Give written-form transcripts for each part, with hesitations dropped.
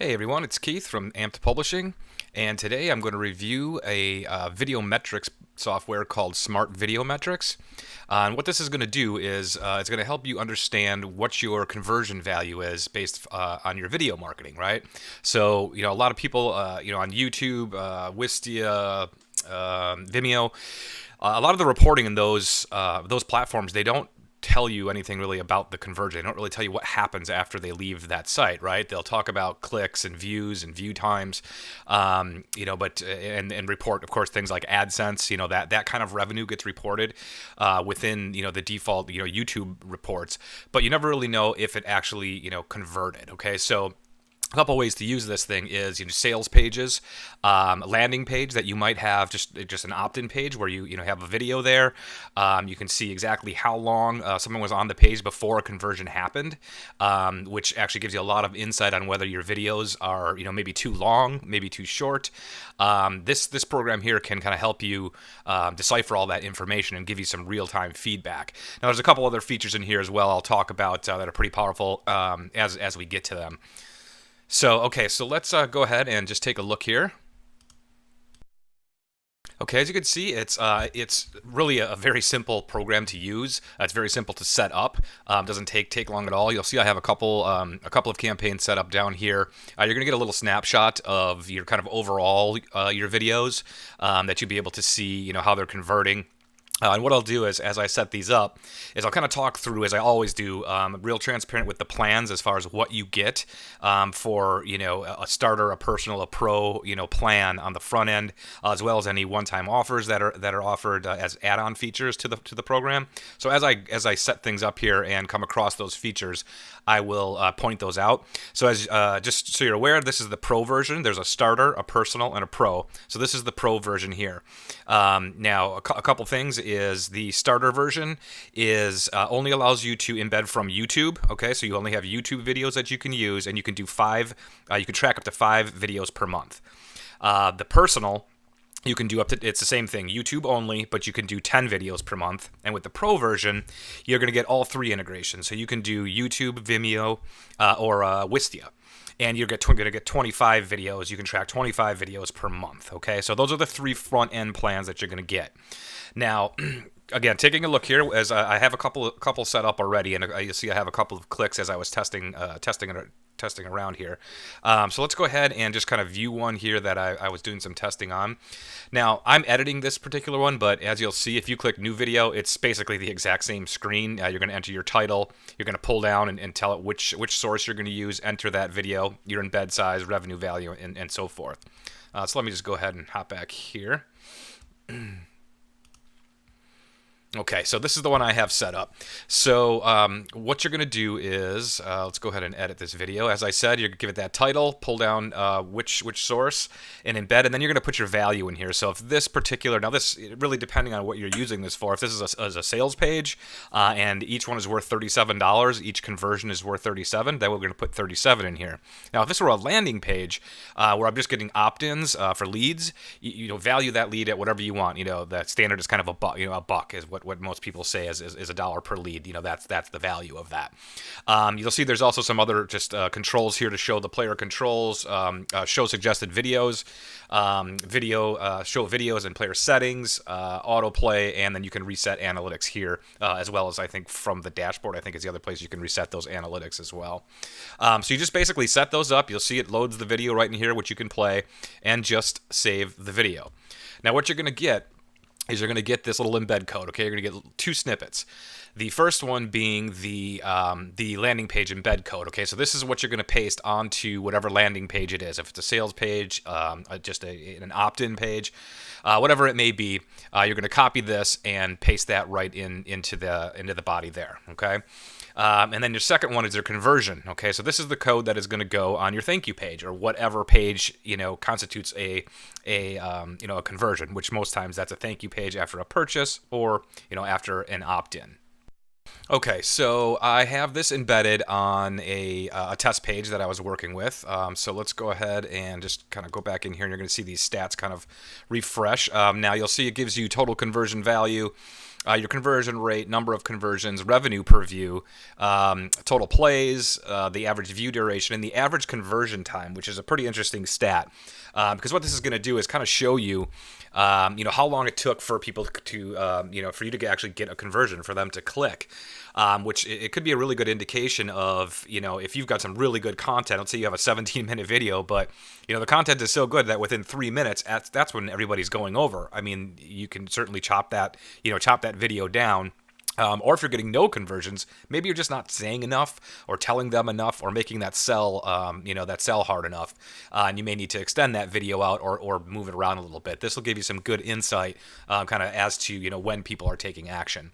Hey everyone, it's Keith from Amped Publishing, and today I'm going to review a video metrics software called Smart Video Metrics. And what this is going to do is it's going to help you understand what your conversion value is based on your video marketing, right? So, a lot of people, on YouTube, Wista, Vimeo, a lot of the reporting in those platforms, they don't tell you anything really about the conversion. They don't really tell you what happens after they leave that site, right? They'll talk about clicks and views and view times, but and report, of course, things like AdSense. That kind of revenue gets reported within the default YouTube reports, but you never really know if it actually converted. Okay, so a couple ways to use this thing is sales pages, a landing page that you might have just an opt-in page where you have a video there. You can see exactly how long someone was on the page before a conversion happened, which actually gives you a lot of insight on whether your videos are maybe too long, maybe too short. This program here can kind of help you decipher all that information and give you some real-time feedback. Now there's a couple other features in here as well I'll talk about that are pretty powerful as we get to them. So let's go ahead and just take a look here. Okay, as you can see, it's really a very simple program to use. It's very simple to set up. Doesn't take long at all. You'll see I have a couple of campaigns set up down here. You're gonna get a little snapshot of your kind of overall your videos that you'll be able to see how they're converting. And what I'll do is, as I set these up, is I'll kind of talk through, as I always do, real transparent with the plans as far as what you get for, a starter, a personal, a pro, plan on the front end, as well as any one-time offers that are offered as add-on features to the program. So as I set things up here and come across those features, I will point those out. So as just so you're aware, this is the pro version. There's a starter, a personal, and a pro. So this is the pro version here. Now, a couple things is the starter version is only allows you to embed from YouTube. Okay, so you only have YouTube videos that you can use, and you can do you can track up to 5 videos per month. The personal, you can do it's the same thing, YouTube only, but you can do 10 videos per month. And with the Pro version, you're going to get all 3 integrations. So you can do YouTube, Vimeo, or Wistia. And you're going to get 25 videos. You can track 25 videos per month. Okay, so those are the 3 front end plans that you're going to get. Now, again, taking a look here, as I have a couple set up already, and you see I have a couple of clicks as I was testing around here. So let's go ahead and just kind of view one here that I was doing some testing on. Now, I'm editing this particular one, but as you'll see, if you click new video, it's basically the exact same screen. You're going to enter your title. You're going to pull down and tell it which source you're going to use, enter that video, your embed size, revenue value, and so forth. So let me just go ahead and hop back here. Okay, so this is the one I have set up. So what you're going to do is, let's go ahead and edit this video. As I said, you're going to give it that title, pull down which source, and embed, and then you're going to put your value in here. So if this particular, now this, really depending on what you're using this for, if this is a sales page, and each one is worth $37, each conversion is worth 37, then we're going to put 37 in here. Now if this were a landing page, where I'm just getting opt-ins for leads, you value that lead at whatever you want. That standard is kind of a buck is what most people say is $1 per lead. That's the value of that. You'll see there's also some other just controls here to show the player controls, show suggested videos, show videos and player settings, autoplay, and then you can reset analytics here, as well as I think from the dashboard, I think is the other place you can reset those analytics as well. So you just basically set those up. You'll see it loads the video right in here, which you can play, and just save the video. Now what you're going to get is you're going to get this little embed code. Okay, you're going to get 2 snippets. The first one being the landing page embed code. Okay, so this is what you're going to paste onto whatever landing page it is. If it's a sales page, just an opt-in page, whatever it may be, you're going to copy this and paste that right into the body there. Okay. And then your second one is your conversion. Okay, so this is the code that is going to go on your thank you page or whatever page constitutes a conversion, which most times that's a thank you page after a purchase or after an opt-in. Okay, so I have this embedded on a test page that I was working with. So let's go ahead and just kind of go back in here, and you're going to see these stats kind of refresh. Now you'll see it gives you total conversion value. your conversion rate, number of conversions, revenue per view, total plays, the average view duration, and the average conversion time, which is a pretty interesting stat. Because what this is going to do is kind of show you, how long it took for people to, for you to actually get a conversion, for them to click. Which it could be a really good indication of, if you've got some really good content. Let's say you have a 17-minute video, but the content is so good that within 3 minutes, that's when everybody's going over. I mean, you can certainly chop that video down. Or if you're getting no conversions, maybe you're just not saying enough, or telling them enough, or making that sell, that sell hard enough, and you may need to extend that video out, or move it around a little bit. This will give you some good insight, kind of as to when people are taking action.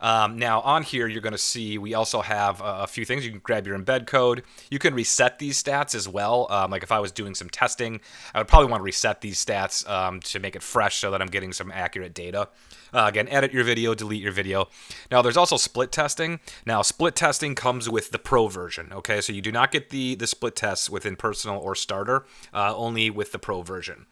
Now on here, you're going to see we also have a few things. You can grab your embed code. You can reset these stats as well. Like if I was doing some testing, I would probably want to reset these stats to make it fresh, so that I'm getting some accurate data. Again, edit your video, delete your video. Now, there's also split testing. Now, split testing comes with the Pro version, okay? So you do not get the split tests within Personal or Starter, only with the Pro version.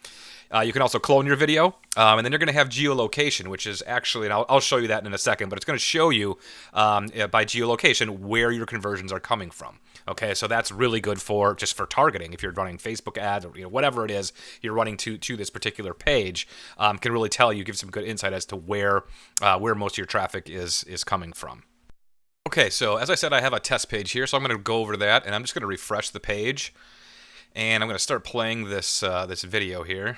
You can also clone your video, and then you're going to have geolocation, which is actually, and I'll show you that in a second, but it's going to show you by geolocation where your conversions are coming from. Okay, so that's really good for targeting. If you're running Facebook ads, or whatever it is you're running to this particular page, can really tell you, give some good insight as to where most of your traffic is coming from. Okay, so as I said, I have a test page here, so I'm going to go over that, and I'm just going to refresh the page, and I'm going to start playing this video here.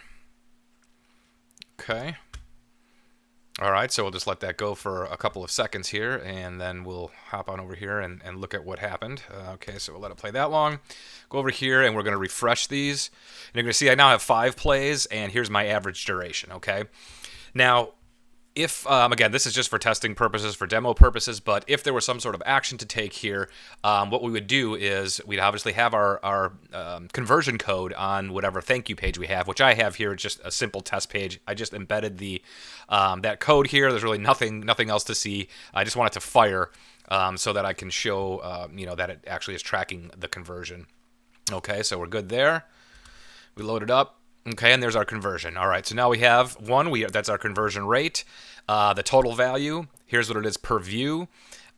Okay. All right, so we'll just let that go for a couple of seconds here, and then we'll hop on over here and look at what happened. Okay, so we'll let it play that long. Go over here, and we're going to refresh these. And you're going to see I now have 5 plays, and here's my average duration, okay? Now, if, again, this is just for testing purposes, for demo purposes, but if there was some sort of action to take here, what we would do is we'd obviously have our conversion code on whatever thank you page we have, which I have here. It's just a simple test page. I just embedded that code here. There's really nothing else to see. I just want it to fire so that I can show, that it actually is tracking the conversion. Okay, so we're good there. We load it up. Okay, and there's our conversion. All right, so now we have that's our conversion rate, the total value. Here's what it is per view,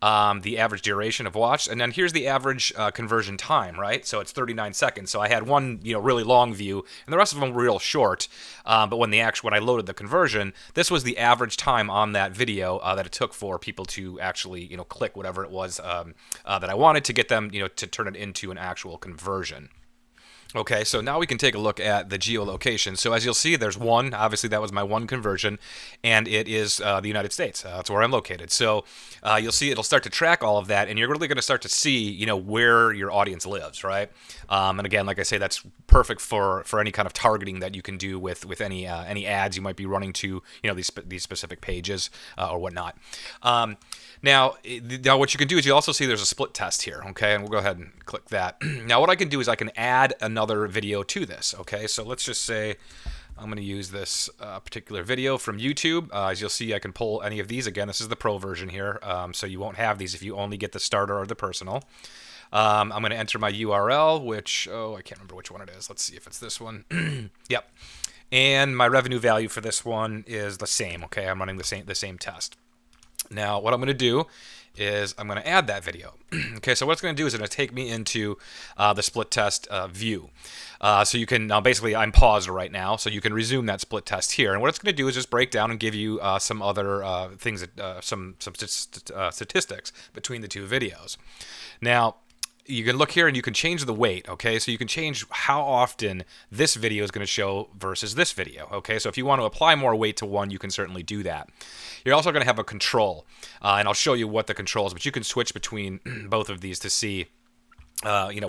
the average duration of watch, and then here's the average conversion time, right? So it's 39 seconds. So I had one, really long view, and the rest of them were real short. But when I loaded the conversion, this was the average time on that video that it took for people to actually, click whatever it was that I wanted to get them, to turn it into an actual conversion. Okay, so now we can take a look at the geolocation. So as you'll see, there's one. Obviously, that was my one conversion, and it is the United States. That's where I'm located. So you'll see it'll start to track all of that, and you're really going to start to see, where your audience lives, right? And again, like I say, that's perfect for any kind of targeting that you can do with any ads you might be running to, these specific pages or whatnot. Now, what you can do is you also see there's a split test here, okay? And we'll go ahead and click that. Now, what I can do is I can add another video to this, okay? So let's just say I'm going to use this particular video from YouTube. As you'll see, I can pull any of these. Again, this is the Pro version here, so you won't have these if you only get the Starter or the Personal. I'm going to enter my URL, which, I can't remember which one it is. Let's see if it's this one. Yep. And my revenue value for this one is the same, okay? I'm running the same test. Now, what I'm going to do is I'm going to add that video. Okay, so what it's going to do is it's going to take me into the split test view. So you can, now basically I'm paused right now, so you can resume that split test here. And what it's going to do is just break down and give you some other things, some statistics between the two videos. Now, you can look here and you can change the weight, okay? So you can change how often this video is going to show versus this video, okay? So if you want to apply more weight to one, you can certainly do that. You're also going to have a control, and I'll show you what the control is, but you can switch between both of these to see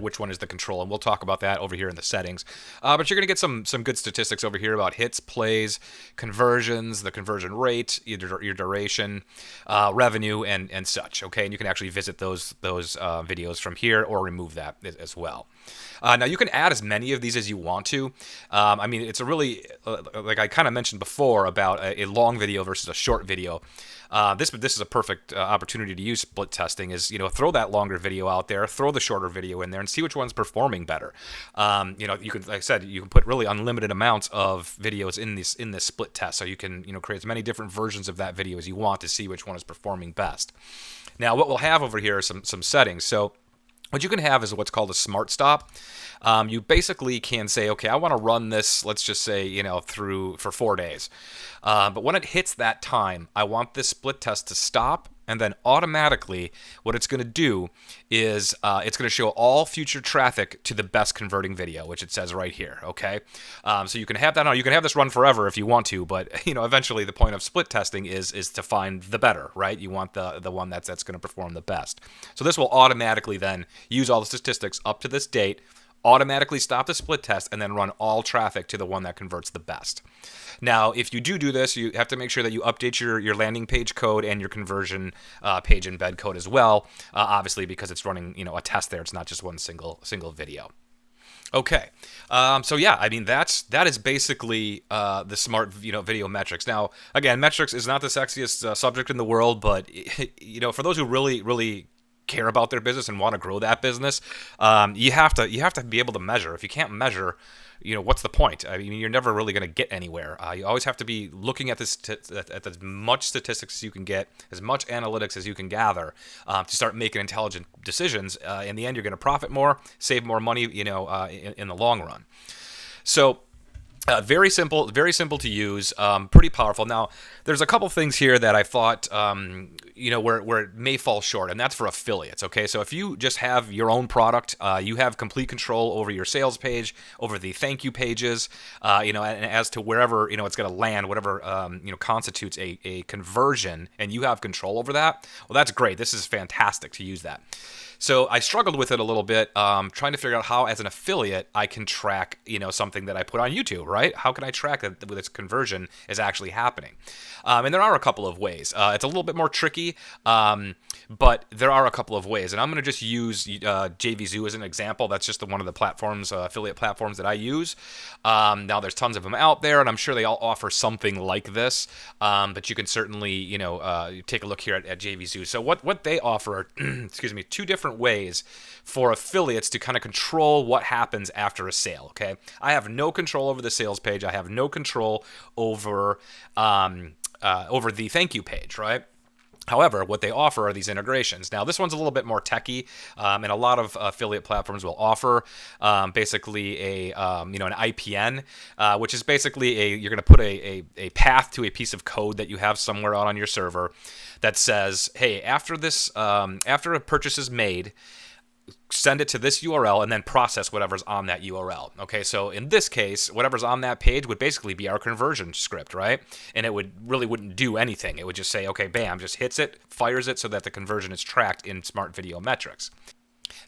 which one is the control, and we'll talk about that over here in the settings. But you're going to get some good statistics over here about hits, plays, conversions, the conversion rate, your duration, revenue, and such. Okay, and you can actually visit those videos from here or remove that as well. Now you can add as many of these as you want to. I mean, it's a really, like I kind of mentioned before about a long video versus a short video. This is a perfect opportunity to use split testing. Is throw that longer video out there, throw the shorter video in there, and see which one's performing better. You can, like I said, you can put really unlimited amounts of videos in this split test, so you can create as many different versions of that video as you want to see which one is performing best. Now, what we'll have over here are some settings. So what you can have is what's called a smart stop. You basically can say, okay, I want to run this, let's just say, for 4 days. But when it hits that time, I want this split test to stop, and then automatically what it's going to do is it's going to show all future traffic to the best converting video, which it says right here, okay? So you can have that on. You can have this run forever if you want to, but eventually the point of split testing is to find the better, right? You want the one that's going to perform the best. So this will automatically then use all the statistics up to this date, automatically stop the split test, and then run all traffic to the one that converts the best. Now, if you do this, you have to make sure that you update your landing page code and your conversion page embed code as well, obviously because it's running a test there. It's not just one single video. Okay, so yeah, I mean that is basically the smart video metrics. Now, again, metrics is not the sexiest subject in the world, but for those who really care about their business and want to grow that business, you have to be able to measure. If you can't measure, what's the point? I mean, you're never really going to get anywhere. You always have to be looking at this at as much statistics as you can get, as much analytics as you can gather, to start making intelligent decisions. In the end, you're going to profit more, save more money, in the long run. So. Very simple to use, pretty powerful. Now, there's a couple things here that I thought, where it may fall short, and that's for affiliates, okay? So if you just have your own product, you have complete control over your sales page, over the thank you pages, and as to wherever, it's going to land, whatever, constitutes a conversion, and you have control over that, well, that's great. This is fantastic to use that. So I struggled with it a little bit, trying to figure out how, as an affiliate, I can track, something that I put on YouTube, right? How can I track that this conversion is actually happening? And there are a couple of ways. It's a little bit more tricky, but there are a couple of ways. And I'm going to just use JVZoo as an example. That's just one of the platforms, affiliate platforms that I use. Now, there's tons of them out there, and I'm sure they all offer something like this. But you can certainly, take a look here at JVZoo. So what they offer are, excuse me, two different ways for affiliates to kind of control what happens after a sale, okay? I have no control over the sales page. I have no control over the thank you page, right? However, what they offer are these integrations. Now, this one's a little bit more techy, and a lot of affiliate platforms will offer basically an IPN, which is basically you're going to put a path to a piece of code that you have somewhere out on your server that says, hey, after a purchase is made, send it to this URL and then process whatever's on that URL. Okay, so in this case, whatever's on that page would basically be our conversion script, right? And it wouldn't do anything. It would just say, okay, bam, just hits it, fires it so that the conversion is tracked in Smart Video Metrics.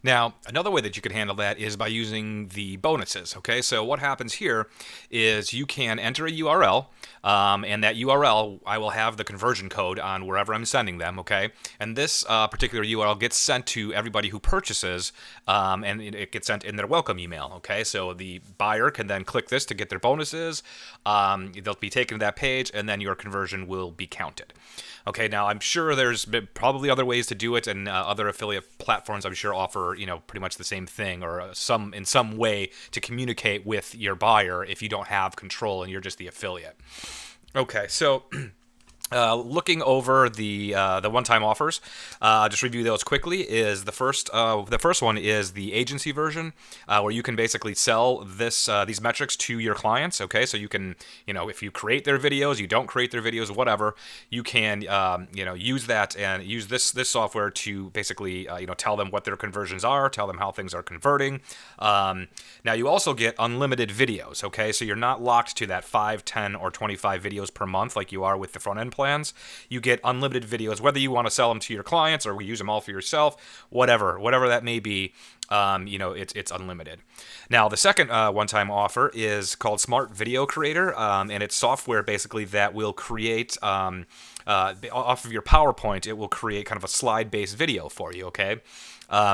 Now, another way that you can handle that is by using the bonuses, okay? So what happens here is you can enter a URL, and that URL, I will have the conversion code on wherever I'm sending them, okay? And this particular URL gets sent to everybody who purchases, and it gets sent in their welcome email, okay? So the buyer can then click this to get their bonuses. They'll be taken to that page, and then your conversion will be counted. Okay, now I'm sure there's probably other ways to do it, and other affiliate platforms I'm sure offer, pretty much the same thing, or in some way to communicate with your buyer if you don't have control and you're just the affiliate. Okay, so looking over the one-time offers, just review those quickly. Is the first one is the agency version, where you can basically sell these metrics to your clients. Okay, so you can, if you create their videos, you don't create their videos, whatever, you can use that and use this software to basically tell them what their conversions are, tell them how things are converting. Now you also get unlimited videos. Okay, so you're not locked to that 5, 10, or 25 videos per month like you are with the front end plans, you get unlimited videos, whether you want to sell them to your clients or use them all for yourself, whatever that may be. It's unlimited. Now, the second one-time offer is called Smart Video Creator, and it's software basically that will create off of your PowerPoint. It will create kind of a slide-based video for you. Okay.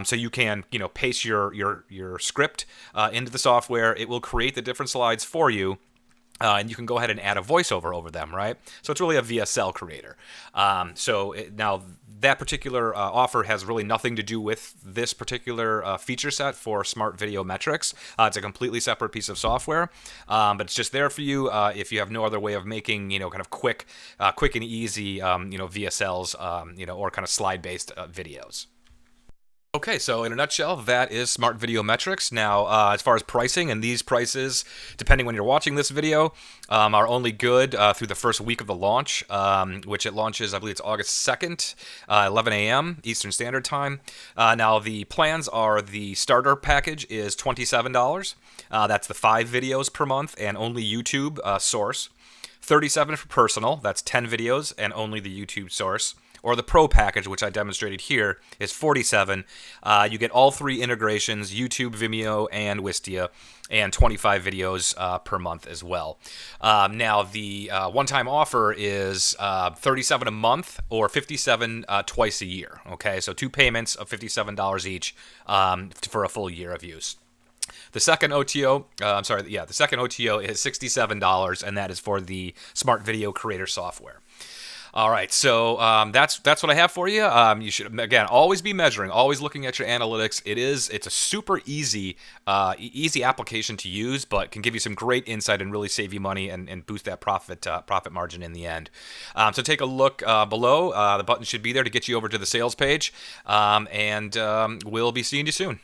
So you can, paste your script into the software. It will create the different slides for you. And you can go ahead and add a voiceover over them, right? So it's really a VSL creator. Now, that particular offer has really nothing to do with this particular feature set for Smart Video Metrics. It's a completely separate piece of software, but it's just there for you if you have no other way of making, kind of quick and easy, VSLs, or kind of slide-based videos. Okay, so in a nutshell, that is Smart Video Metrics. Now, as far as pricing, and these prices, depending when you're watching this video, are only good through the first week of the launch, which it launches, I believe it's August 2nd, 11 a.m. Eastern Standard Time. Now, the plans are the starter package is $27. That's the 5 videos per month and only YouTube source. $37 for personal, that's 10 videos and only the YouTube source. Or the Pro package, which I demonstrated here, is $47. You get all 3 integrations, YouTube, Vimeo, and Wista, and 25 videos per month as well. Now, the one-time offer is $37 a month or $57 twice a year. Okay, so 2 payments of $57 each for a full year of use. The second OTO, the second OTO is $67, and that is for the Smart Video Creator software. All right, so that's what I have for you. You should, again, always be measuring, always looking at your analytics. It's a super easy application to use, but can give you some great insight and really save you money and boost that profit margin in the end. So take a look below. The button should be there to get you over to the sales page, and we'll be seeing you soon.